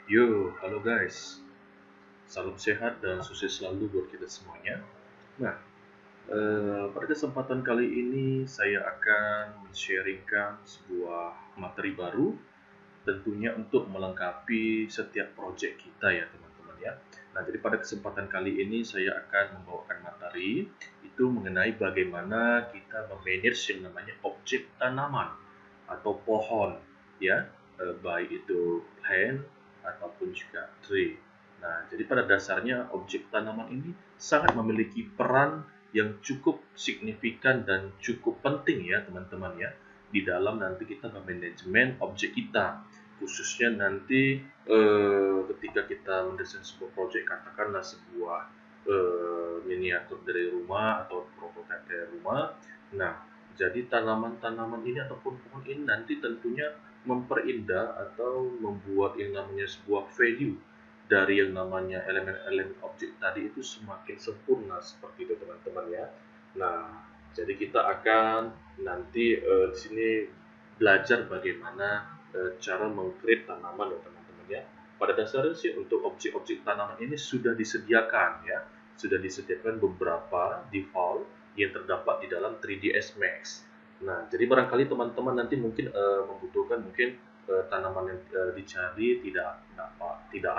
Yo, halo guys. Salam sehat dan sukses selalu buat kita semuanya. Nah, pada kesempatan kali ini saya akan men-sharingkan sebuah materi baru tentunya untuk melengkapi setiap proyek kita ya teman-teman ya. Nah, jadi pada kesempatan kali ini saya akan membawakan materi itu mengenai bagaimana kita memanage yang namanya objek tanaman atau pohon ya, baik itu plant ataupun juga tree. Nah, jadi pada dasarnya objek tanaman ini sangat memiliki peran yang cukup signifikan dan cukup penting ya teman-teman ya di dalam nanti kita memanajemen objek kita, khususnya nanti ketika kita mendesain sebuah proyek, katakanlah sebuah miniatur dari rumah atau prototipe dari rumah. Nah, jadi tanaman-tanaman ini ataupun pohon ini nanti tentunya memperindah atau membuat yang namanya sebuah value dari yang namanya elemen-elemen objek tadi itu semakin sempurna seperti itu teman-teman ya. Nah, jadi kita akan nanti di sini belajar bagaimana cara mengcreate tanaman ya teman-teman ya. Pada dasarnya sih untuk objek-objek tanaman ini sudah disediakan ya, sudah disediakan beberapa default yang terdapat di dalam 3ds Max. Nah, jadi barangkali teman-teman nanti mungkin membutuhkan mungkin tanaman yang dicari tidak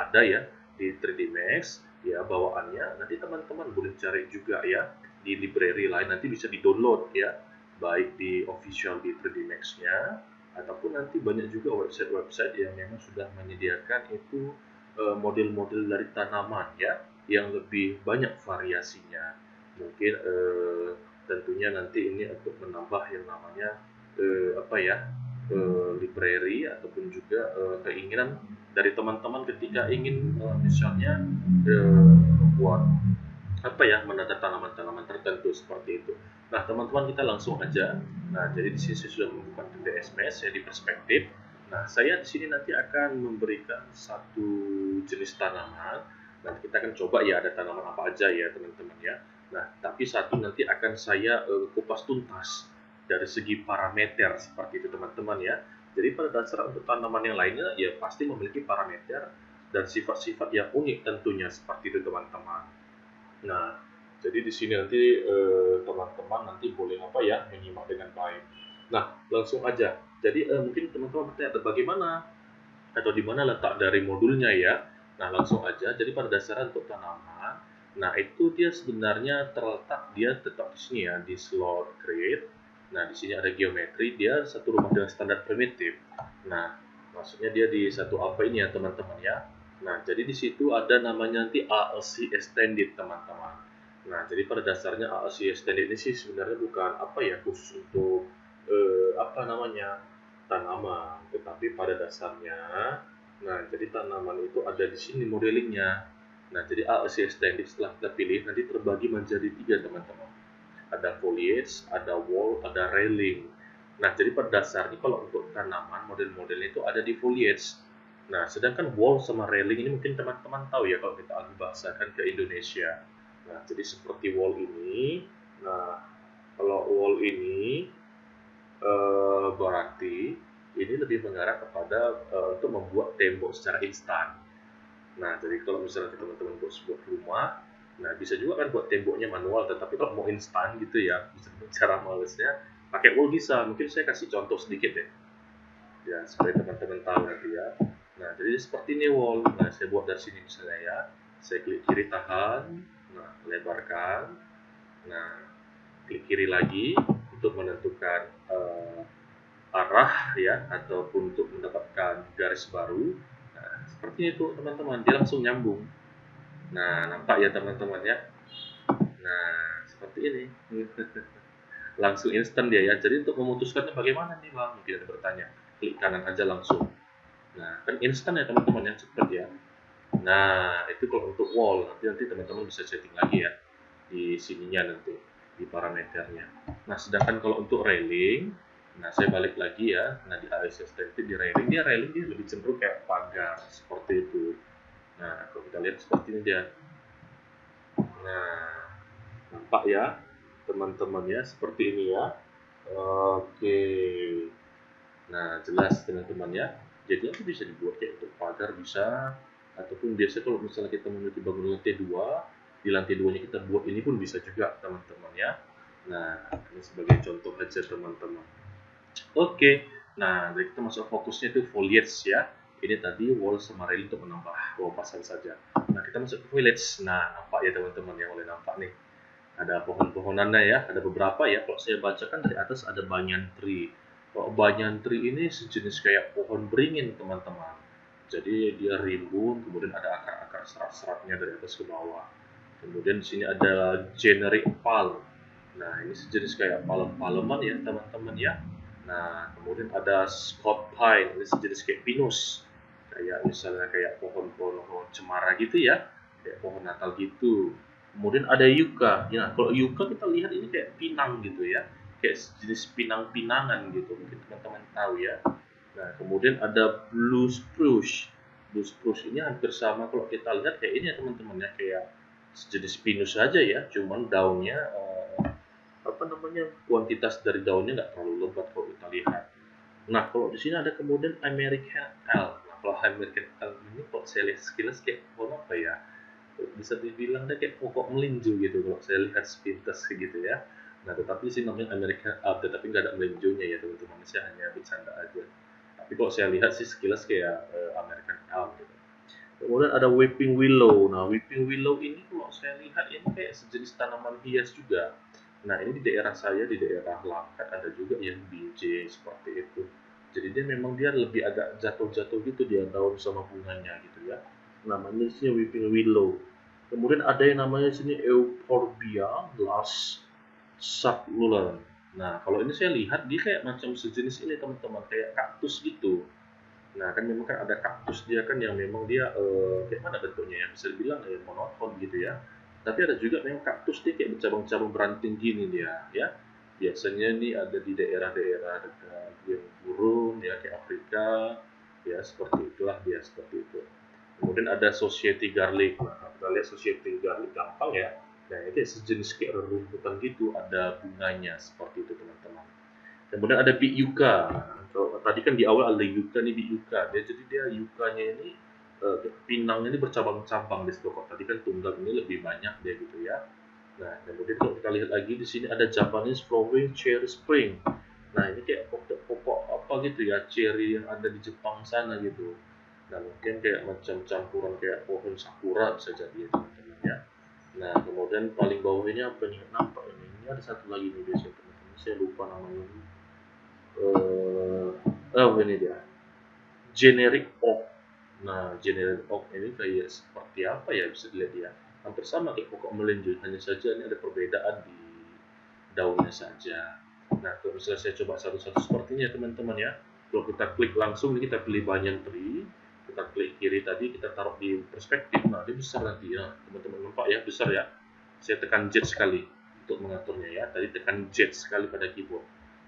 ada ya di 3D Max ya bawaannya. Nanti teman-teman boleh cari juga ya di library lain, nanti bisa di-download ya, baik di official di 3D Max-nya ataupun nanti banyak juga website-website yang memang sudah menyediakan itu model-model dari tanaman ya yang lebih banyak variasinya. Mungkin tentunya nanti ini untuk menambah yang namanya apa ya, library ataupun juga keinginan dari teman-teman ketika ingin misalnya membuat apa ya, menata tanaman-tanaman tertentu seperti itu. Nah, teman-teman kita langsung aja. Nah, jadi di sini saya sudah membuka DSMS ya di perspektif. Nah, saya di sini nanti akan memberikan satu jenis tanaman. Nanti kita akan coba ya ada tanaman apa aja ya teman-teman ya. Nah, tapi satu nanti akan saya kupas tuntas dari segi parameter seperti itu teman-teman ya. Jadi pada dasar untuk tanaman yang lainnya ya pasti memiliki parameter dan sifat-sifat yang unik tentunya seperti itu teman-teman. Nah, jadi di sini nanti teman-teman nanti boleh apa ya menyimak dengan baik. Nah, langsung aja. Jadi mungkin teman-teman bertanya bagaimana atau di mana letak dari modulnya ya. Nah, langsung aja. Jadi pada dasarnya untuk tanaman, nah itu dia sebenarnya terletak dia tetap di sini ya di slot create. Nah, di sini ada geometri, dia satu rumah dengan standar primitif. Nah, maksudnya dia di satu apa ini ya teman-teman ya. Nah, jadi di situ ada namanya nanti ALC extended teman-teman. Nah, jadi pada dasarnya ALC extended ini sih sebenarnya bukan apa ya khusus untuk apa namanya tanaman, tetapi pada dasarnya, nah jadi tanaman itu ada di sini modelingnya. Nah, jadi ALC extended setelah kita pilih nanti terbagi menjadi tiga teman-teman. Ada foliage, ada wall, ada railing. Nah, jadi pada dasarnya kalau untuk tanaman model-modelnya itu ada di foliage. Nah, sedangkan wall sama railing ini mungkin teman-teman tahu ya kalau kita alih bahasakan ke Indonesia. Nah, jadi seperti wall ini. Nah, kalau wall ini berarti ini lebih mengarah kepada untuk membuat tembok secara instan. Nah, jadi kalau misalnya teman-teman buat sebuah rumah, nah bisa juga kan buat temboknya manual, tetapi kalau mau instan gitu ya, bisa cara malesnya pakai wall bisa. Mungkin saya kasih contoh sedikit deh, ya supaya teman-teman tahu nanti ya. Nah, jadi seperti ini wall. Nah, saya buat dari sini misalnya ya, saya klik kiri tahan, nah lebarkan, nah klik kiri lagi untuk menentukan arah ya ataupun untuk mendapatkan garis baru. Nah, seperti itu teman-teman, dia langsung nyambung. Nah, nampak ya teman-teman ya. Nah, seperti ini. Langsung instan dia ya. Jadi untuk memutuskannya bagaimana nih Bang? Mungkin ada bertanya. Klik kanan aja langsung. Nah, kan instan ya teman-teman ya, cepat ya. Nah, itu kalau untuk wall, nanti teman-teman bisa setting lagi ya di sininya nanti di parameternya. Nah, sedangkan kalau untuk railing, nah saya balik lagi ya. Nah, di ASS di railing dia lebih cenderung kayak pagar seperti itu. Nah, kalau kita lihat seperti ini dia. Nah, nampak ya teman-teman ya seperti ini ya. Oke. Nah, jelas teman-teman ya. Jadi itu bisa dibuat kayak untuk pagar bisa, ataupun biasa kalau misalnya kita memiliki bangunan lantai 2, di lantai 2-nya kita buat ini pun bisa juga teman-teman ya. Nah, ini sebagai contoh aja teman-teman. Oke, nah dari kita masuk fokusnya itu foliage ya. Ini tadi wall sama railing untuk menambah wawasan saja. Nah kita masuk ke foliage. Nah nampak ya teman-teman yang boleh nampak nih. Ada pohon-pohonannya ya, ada beberapa ya. Kalau saya bacakan dari atas ada banyan tree. Kalau banyan tree ini sejenis kayak pohon beringin teman-teman. Jadi dia rimbun, kemudian ada akar-akar serat-seratnya dari atas ke bawah. Kemudian di sini ada generic palm. Nah ini sejenis kayak palem-paleman ya teman-teman ya. Nah, kemudian ada Scott Pine, ini sejenis kayak pinus. Kayak misalnya kayak pohon-pohon cemara gitu ya, kayak pohon Natal gitu. Kemudian ada yucca. Ya, kalau yucca kita lihat ini kayak pinang gitu ya, kayak jenis pinang-pinangan gitu. Mungkin teman-teman tahu ya. Nah, kemudian ada blue spruce. Blue spruce ini hampir sama kalau kita lihat kayak ini ya teman-teman ya, kayak sejenis pinus saja ya, cuman daunnya apa namanya kuantitas dari daunnya nggak terlalu lebat kalau kita lihat. Nah kalau di sini ada kemudian American Elm. Nah kalau American Elm ini kok saya lihat sekilas kayak pohon apa ya? Bisa dibilang dia kayak pokok melinju gitu kalau saya lihat sepintas gitu ya. Nah tetapi sih namanya American Elm, tetapi nggak ada melinjunya ya teman-teman. Saya hanya bercanda aja. Tapi kalau saya lihat sih sekilas kayak American Elm gitu. Kemudian ada weeping willow. Nah, weeping willow ini kalau saya lihat ini kayak sejenis tanaman hias juga. Nah, ini di daerah saya, di daerah Langkat ada juga yang BJ seperti itu. Jadi dia memang dia lebih agak jatuh-jatuh gitu dia daun sama bunganya gitu ya. Namanya di sini weeping willow. Kemudian ada yang namanya di sini Euphorbia glass succulent. Nah, kalau ini saya lihat dia kayak macam sejenis ini teman-teman, kayak kaktus gitu. Nah, kan memang kan ada kaktus dia kan yang memang dia kayak mana bentuknya ya, bisa dibilang ya monoton gitu ya. Tapi ada juga memang kaktus dia kayak bercabang-cabang beranting gini dia ya. Biasanya ini ada di daerah-daerah dekat yang gurun ya kayak Afrika ya seperti itulah dia seperti itu. Kemudian ada Society Garlic. Nah, kita lihat Society Garlic gampang ya. Nah, itu sejenis kayak rerumputan gitu, ada bunganya seperti itu teman-teman. Kemudian ada big yuka. Kalau tadi kan di awal ada yuka nih big yuka. Jadi dia yukanya ini pinangnya ini bercabang-cabang di situ. Kok tadi kan tunggal ini lebih banyak dia gitu ya. Nah, kemudian kalau kita lihat lagi di sini ada Japanese flowering cherry spring. Nah, ini kayak pokok-pokok apa gitu ya, cherry yang ada di Jepang sana gitu. Nah, mungkin kayak macam campuran kayak pohon sakura bisa jadi ya teman-teman ya. Nah, kemudian paling bawah ini apa nih? Nampak ini? Ini ada satu lagi nih biasanya teman-teman. Saya lupa namanya ini dia generic oak. Nah generic oak ini kayak seperti apa ya, bisa dilihat ya, hampir sama kayak pokok melinjo, hanya saja ini ada perbedaan di daunnya saja. Nah kalau misalnya saya coba satu-satu sepertinya teman-teman ya, kalau kita klik langsung kita pilih banyan tree, kita klik kiri tadi kita taruh di perspektif, nah dia besar nanti ya teman-teman, nampak ya besar ya. Saya tekan Z sekali untuk mengaturnya ya, tadi tekan Z sekali pada keyboard.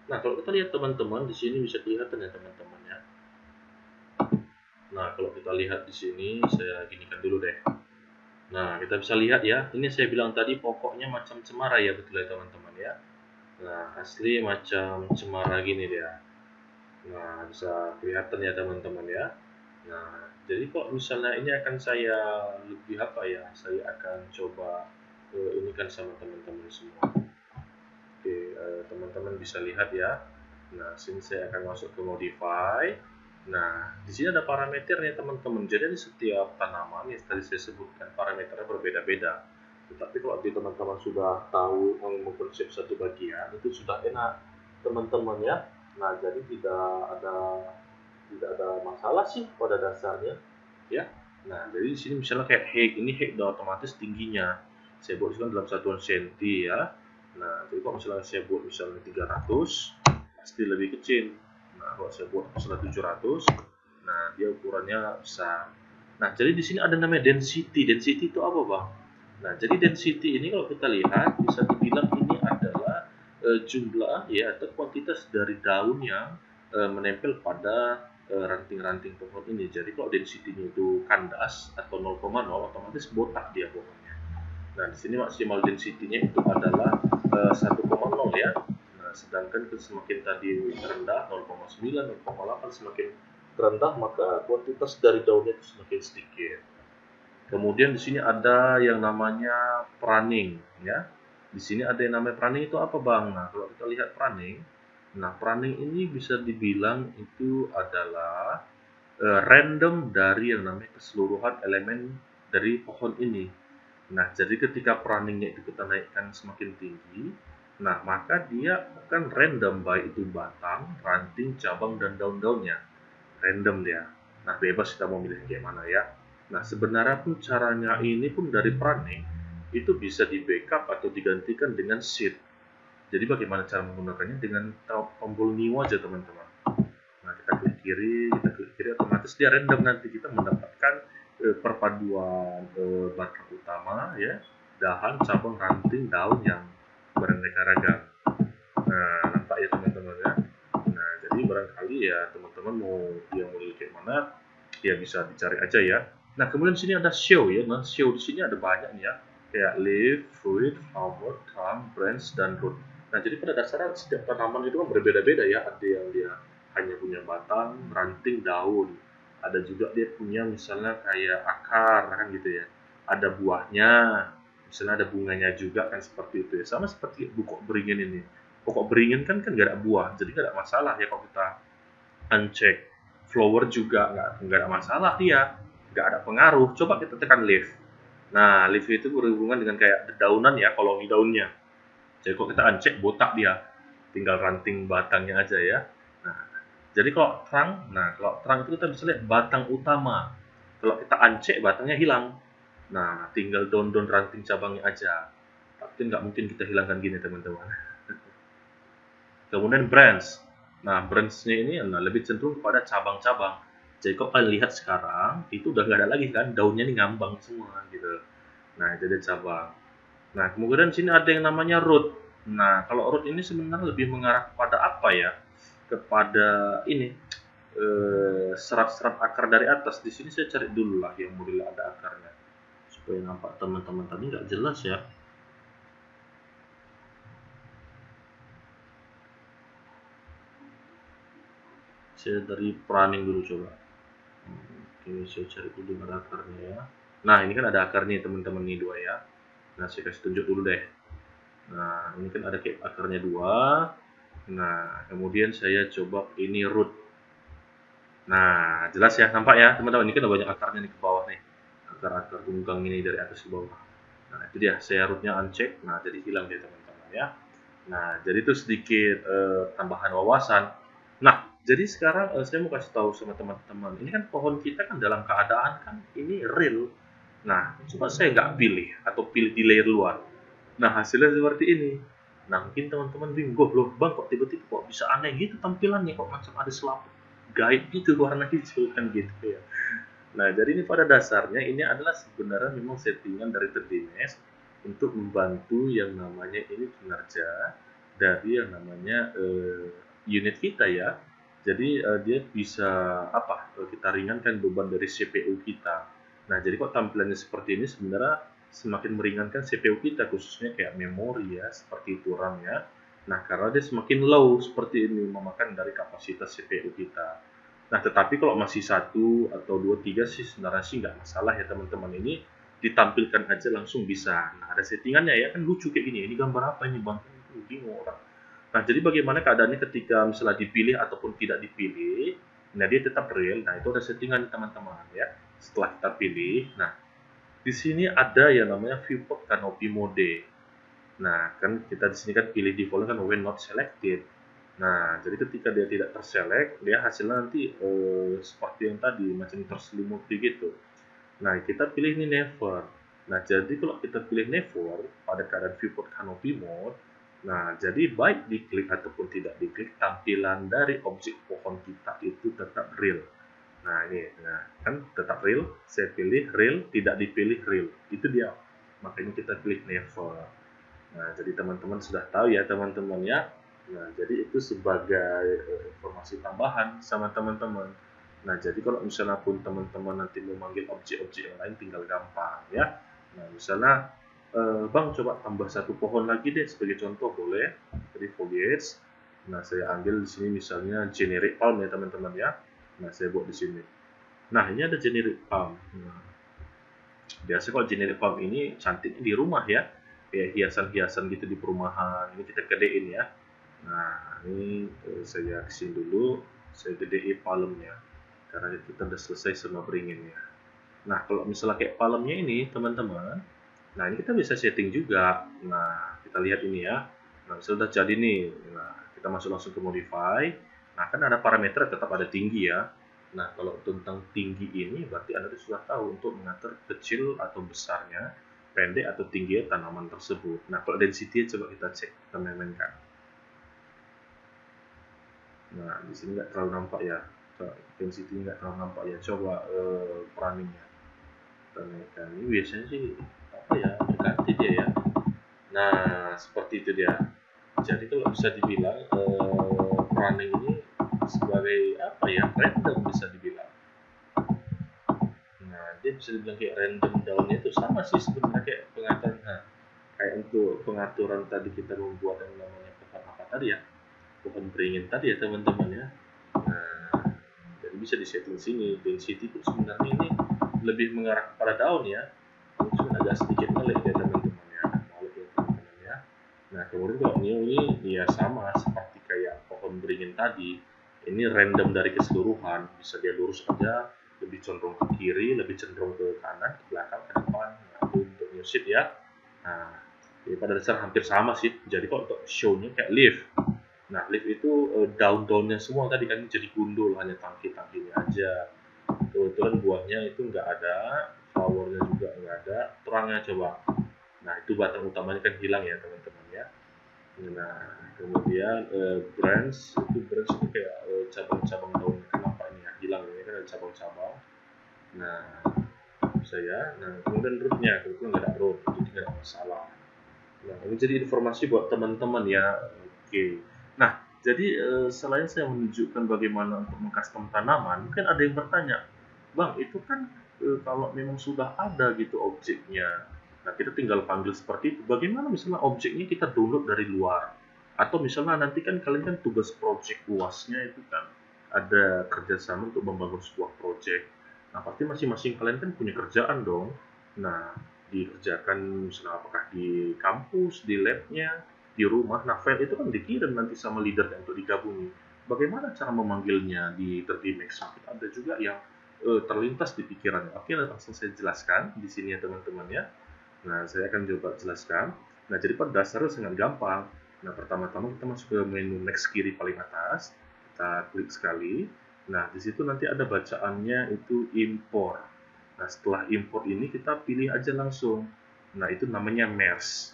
Nah, kalau kita lihat teman-teman, di sini bisa kelihatan ya teman-teman ya. Nah, kalau kita lihat di sini, saya ginikan dulu deh. Nah, kita bisa lihat ya, ini saya bilang tadi pokoknya macam cemara ya, betul ya teman-teman ya. Nah, asli macam cemara gini dia. Nah, bisa kelihatan ya teman-teman ya. Nah, jadi kok misalnya ini akan saya lebih apa ya, saya akan coba ini kan sama teman-teman semua. Oke, teman-teman bisa lihat ya. Nah, sini saya akan masuk ke modify. Nah, di sini ada parameternya teman-teman. Jadi di setiap tanaman yang tadi saya sebutkan parameternya berbeda-beda. Tetapi kalau teman-teman sudah tahu mengkonsep satu bagian, itu sudah enak teman-teman ya. Nah, jadi tidak ada masalah sih pada dasarnya ya. Nah, jadi di sini misalnya kayak height, ini height udah otomatis tingginya. Saya buat dalam satuan senti ya. Nah, jadi kalau misalnya saya buat misalnya 300, pasti lebih kecil. Nah, kalau saya buat misalnya 700, nah dia ukurannya besar. Nah, jadi di sini ada namanya density. Density itu apa, Bang? Nah, jadi density ini kalau kita lihat bisa dibilang ini adalah jumlah ya atau kuantitas dari daun yang menempel pada ranting-ranting pohon ini. Jadi kalau density-nya itu kandas atau 0,0, otomatis botak dia pohonnya. Nah, di sini maksimal density-nya itu adalah 1,0 ya. Nah, sedangkan semakin tadi rendah 0,9, 0,8 semakin rendah, maka kuantitas dari daunnya itu semakin sedikit. Kemudian di sini ada yang namanya pruning, ya. Di sini ada yang namanya pruning itu apa, Bang? Nah, kalau kita lihat pruning, nah pruning ini bisa dibilang itu adalah random dari yang namanya keseluruhan elemen dari pohon ini. Nah, jadi ketika pruning-nya itu kita naikkan semakin tinggi, nah maka dia akan random baik itu batang, ranting, cabang, dan daun-daunnya. Random dia. Nah, bebas kita mau milih kayak mana ya. Nah, sebenarnya pun caranya ini pun dari pruning itu bisa di backup atau digantikan dengan seed. Jadi bagaimana cara menggunakannya? Dengan tombol new aja, teman-teman. Nah, kita klik kiri, otomatis dia random, nanti kita mendapatkan perpaduan batang utama, ya, dahan, cabang, ranting, daun yang beraneka ragam. Nah, nampak ya teman-teman ya. Nah, jadi barangkali ya teman-teman mau yang mau kayak mana, ya bisa dicari aja ya. Nah, kemudian di sini ada show ya. Nah, show di sini ada banyak nih ya. Kayak leaf, fruit, flower, trunk, branch, dan root. Nah, jadi pada dasarnya setiap tanaman itu kan berbeda-beda ya. Ada yang dia hanya punya batang, ranting, daun. Ada juga dia punya misalnya kayak akar kan gitu ya. Ada buahnya, misalnya ada bunganya juga kan, seperti itu ya. Sama seperti pokok beringin ini. Pokok beringin kan nggak ada buah, jadi nggak ada masalah ya kalau kita uncheck. Flower juga nggak ada masalah dia, nggak ada pengaruh. Coba kita tekan leaf. Nah, leaf itu berhubungan dengan kayak dedaunan ya, koloni daunnya. Jadi kalau kita uncheck, botak dia, tinggal ranting batangnya aja ya. Nah, jadi kalau trunk, kalau trunk itu kita bisa lihat batang utama. Kalau kita uncheck, batangnya hilang. Nah, tinggal daun-daun ranting cabangnya aja. Tapi nggak mungkin kita hilangkan gini, teman-teman. Kemudian branch. Nah, branch-nya ini lebih cenderung pada cabang-cabang. Jadi kalau kalian lihat sekarang, itu udah nggak ada lagi kan, daunnya ini ngambang semua gitu. Nah, itu dia cabang. Nah, kemudian sini ada yang namanya root. Nah, kalau root ini sebenarnya lebih mengarah kepada apa ya? Kepada ini, serat-serat akar dari atas. Di sini saya cari dulu lah yang model ada akarnya, supaya nampak teman-teman tadi nggak jelas ya. Saya dari pruning dulu coba. Oke, saya cari dulu ada akarnya ya. Nah, ini kan ada akarnya teman-teman nih, dua ya. Nah, saya kasih tunjuk dulu deh. Nah, ini kan ada kayak akarnya dua. Nah, kemudian saya coba ini root. Nah, jelas ya, nampak ya teman-teman. Ini kan ada banyak akarnya nih ke bawah nih. Akar-akar tunggang ini dari atas ke bawah. Nah, itu dia, saya rootnya uncheck. Nah, jadi hilang dia teman-teman ya. Nah, jadi itu sedikit tambahan wawasan. Nah, jadi sekarang saya mau kasih tahu sama teman-teman. Ini kan pohon kita kan dalam keadaan kan ini real. Nah, coba saya nggak pilih atau pilih di layer luar. Nah, hasilnya seperti ini. Nah, mungkin teman-teman bingung, loh bang, kok tiba-tiba kok bisa aneh gitu tampilannya, kok macam ada selaput gaib gitu warna hijau kan gitu ya. Nah, jadi ini pada dasarnya ini adalah sebenarnya memang settingan dari 3D untuk membantu yang namanya ini kinerja dari yang namanya unit kita ya. Jadi dia bisa kita ringankan beban dari CPU kita. Nah, jadi kok tampilannya seperti ini sebenarnya semakin meringankan CPU kita, khususnya kayak memori ya, seperti itu RAM ya. Nah, karena dia semakin low seperti ini, memakan dari kapasitas CPU kita. Nah, tetapi kalau masih 1 2 3 sih sebenarnya sih nggak masalah ya teman-teman, ini ditampilkan aja langsung bisa. Nah, ada settingannya ya, kan lucu kayak gini. Ini gambar apa ini bang? Bingung orang. Nah, jadi bagaimana keadaannya ketika misalnya dipilih ataupun tidak dipilih? Nah, dia tetap real. Nah, itu ada settingan teman-teman ya. Setelah kita pilih, nah di sini ada yang namanya viewport canopy mode. Nah, kan kita di sini kan pilih default kan when not selected. Nah, jadi ketika dia tidak terselect, dia hasilnya nanti seperti yang tadi, macam terselimuti gitu. Nah, kita pilih ini never. Nah, jadi kalau kita pilih never pada keadaan viewport canopy mode, nah, jadi baik diklik ataupun tidak diklik, tampilan dari objek pohon kita itu tetap real. Nah, ini, nah, kan tetap real. Saya pilih real, tidak dipilih real. Itu dia. Makanya kita pilih never. Nah, jadi teman-teman sudah tahu ya teman-teman ya. Nah, jadi itu sebagai informasi tambahan sama teman-teman. Nah, jadi kalau misalnya pun teman-teman nanti memanggil objek-objek yang lain tinggal gampang ya. Nah, misalnya Bang coba tambah satu pohon lagi deh sebagai contoh, boleh. Jadi foliage. Nah, saya ambil di sini misalnya generic palm ya teman-teman ya. Nah, saya buat di sini. Nah, ini ada generic palm. Nah, biasa kalau generic palm ini cantiknya di rumah ya, kayak hiasan-hiasan gitu di perumahan. Ini kita gedein ya. Nah, ini saya kesini dulu, saya gedein palmnya karena kita udah selesai semua beringinnya. Nah, kalau misalnya kayak palmnya ini teman-teman, nah ini kita bisa setting juga. Nah, kita lihat ini ya. Nah, misalnya udah jadi nih. Nah, kita masuk langsung ke modify. Nah, kan ada parameter tetap ada tinggi ya. Nah, kalau tentang tinggi ini berarti Anda sudah tahu untuk mengatur kecil atau besarnya, pendek atau tinggi tanaman tersebut. Nah, kalau density coba kita cek, kita mainkan. Nah, di sini nggak terlalu nampak ya. Density nggak terlalu nampak ya. Coba runningnya. Kita naikkan. Ini biasanya sih apa ya? Ganti dia ya. Nah, seperti itu dia. Jadi kalau bisa dibilang running ini sebagai apa ya, random bisa dibilang. Nah, dia bisa dibilang kayak random daunnya itu sama sih sebenarnya kayak pengaturan. Nah, kayak untuk pengaturan tadi kita membuat yang namanya pohon apa tadi ya, pohon beringin tadi ya teman-teman ya. Nah, jadi bisa disetting sini. Density itu sebenarnya ini lebih mengarah kepada daun ya. Cuma agak sedikit melek ya teman-teman ya. Melek ya teman-teman ya. Nah, kemudian kalau Neo ini ya sama seperti kayak pohon beringin tadi. Ini random dari keseluruhan, bisa dia lurus aja, lebih cenderung ke kiri, lebih cenderung ke kanan, ke belakang, ke depan. Nah, itu untuk new seed ya. Nah, jadi pada dasar hampir sama sih. Jadi kalau untuk show-nya kayak leaf. Nah, leaf itu daun-daunnya semua tadi kan jadi gundul, hanya tangki-tangkinya aja. Kebetulan buahnya itu nggak ada, flowernya juga nggak ada, terangnya coba. Nah, itu batang utamanya kan hilang ya teman-teman ya. Nah, kemudian branch itu kayak cabang-cabang daun. Kenapa ini ya hilang, ini kan ada cabang-cabang. Nah, kemudian rootnya kebetulan nggak ada root, jadi nggak ada masalah. Nah, ini jadi informasi buat teman-teman ya. Oke. Nah, jadi selain saya menunjukkan bagaimana untuk mengcustom tanaman, mungkin ada yang bertanya, Bang, itu kan kalau memang sudah ada gitu objeknya, nah kita tinggal panggil seperti itu. Bagaimana misalnya objeknya kita download dari luar? Atau misalnya nanti kan kalian kan tugas project luasnya itu kan ada kerjasama untuk membangun sebuah project. Nah, pasti masing-masing kalian kan punya kerjaan dong. Nah, dikerjakan misalnya apakah di kampus, di labnya, di rumah. Nah, file itu kan dikirim nanti sama leader untuk digabungi. Bagaimana cara memanggilnya di 3D Max? Ada juga yang terlintas di pikirannya. Oke, langsung saya jelaskan di sini ya teman-teman ya. Nah, saya akan coba jelaskan. Nah, jadi pada dasarnya sangat gampang. Nah, pertama-tama kita masuk ke menu next kiri paling atas. Kita klik sekali. Nah, di situ nanti ada bacaannya itu import. Nah, setelah import ini kita pilih aja langsung. Nah, itu namanya merge.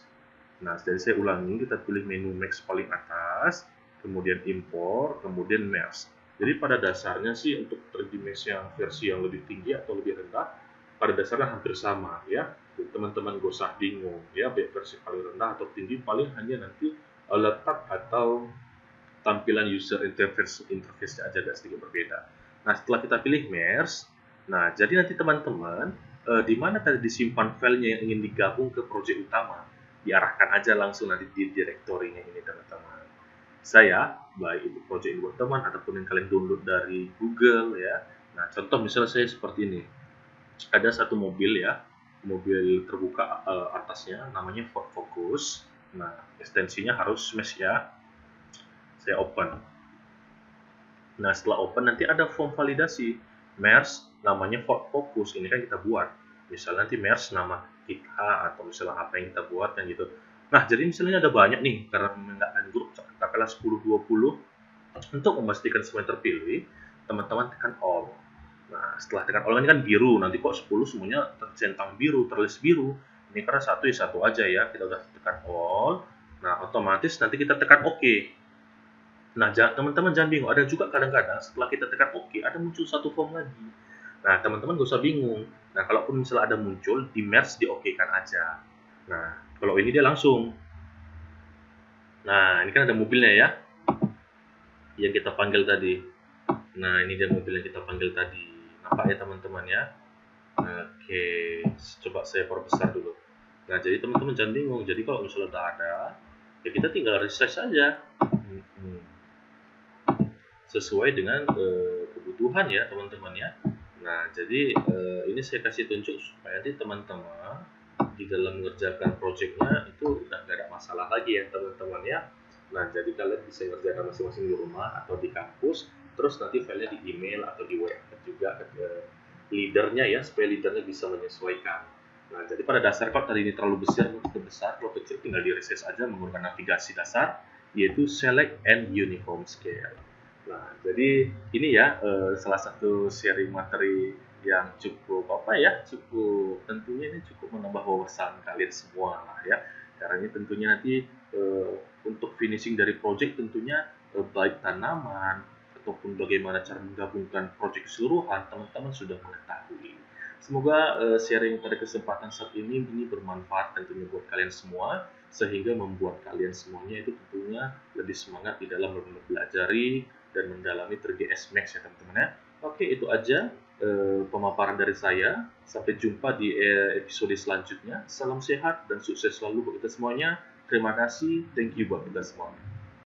Nah, jadi saya ulangi, kita pilih menu next paling atas, kemudian import, kemudian merge. Jadi pada dasarnya sih untuk 3D Max yang versi yang lebih tinggi atau lebih rendah, pada dasarnya hampir sama ya. Teman-teman gak usah bingung ya, baik versi paling rendah atau tinggi, paling hanya nanti letak atau tampilan user interface-nya aja agak sedikit berbeda. Nah, setelah kita pilih merge, nah jadi nanti teman-teman di mana tadi disimpan filenya yang ingin digabung ke project utama, diarahkan aja langsung nanti di direktorinya ini teman-teman. Saya, baik itu project buat teman ataupun yang kalian download dari Google ya. Nah, contoh misalnya saya seperti ini. Ada satu mobil ya, mobil terbuka atasnya namanya Ford Focus. Nah, ekstensinya harus mesh ya. Saya open. Nah, setelah open nanti ada form validasi. MERS namanya Ford Focus. Ini kan kita buat. Misalnya nanti MERS nama kita atau misalnya apa yang kita buat kan gitu. Nah, jadi misalnya ada banyak nih karena menggunakan grup katakanlah 10-20. Untuk memastikan semua yang terpilih, teman-teman tekan all. Nah, setelah tekan all ini kan biru. Nanti kok 10 semuanya tercentang biru, terlist biru. Ini karena satu ya satu aja ya. Kita udah tekan all. Nah, otomatis nanti kita tekan OK. Nah, teman-teman jangan bingung. Ada juga kadang-kadang setelah kita tekan OK, ada muncul satu form lagi. Nah, teman-teman gak usah bingung. Nah, kalaupun misalnya ada muncul, di merge di OK kan aja. Nah, kalau ini dia langsung. Nah, ini kan ada mobilnya ya, yang kita panggil tadi. Nah, ini dia mobil yang kita panggil tadi. Nampak ya teman-teman ya. Oke, coba saya perbesar dulu. Nah, jadi teman-teman jangan bingung. Jadi kalau misalnya udah ada, ya kita tinggal resize aja. Sesuai dengan kebutuhan kebutuhan ya teman-teman ya. Nah, jadi ini saya kasih tunjuk supaya nanti teman-teman di dalam mengerjakan proyeknya itu udah gak ada masalah lagi ya teman-teman ya. Nah, jadi kalian bisa mengerjakan masing-masing di rumah atau di kampus, terus nanti filenya di email atau di WA juga ke leadernya ya, supaya leadernya bisa menyesuaikan. Nah, jadi pada dasar kalau tadi ini terlalu besar, kalau kecil tinggal di resize aja menggunakan navigasi dasar, yaitu select and uniform scale. Nah, jadi ini ya salah satu sharing materi yang cukup apa ya, cukup tentunya ini cukup menambah wawasan kalian semua lah ya. Karena ini tentunya nanti untuk finishing dari project tentunya baik tanaman ataupun bagaimana cara menggabungkan project keseluruhan teman-teman sudah mengetahui. Semoga sharing pada kesempatan saat ini bermanfaat tentunya buat kalian semua sehingga membuat kalian semuanya itu tentunya lebih semangat di dalam mempelajari dan mendalami 3GS Max ya teman-teman ya. Oke, itu aja pemaparan dari saya. Sampai jumpa di episode selanjutnya. Salam sehat dan sukses selalu buat kita semuanya. Terima kasih, thank you buat kita semua.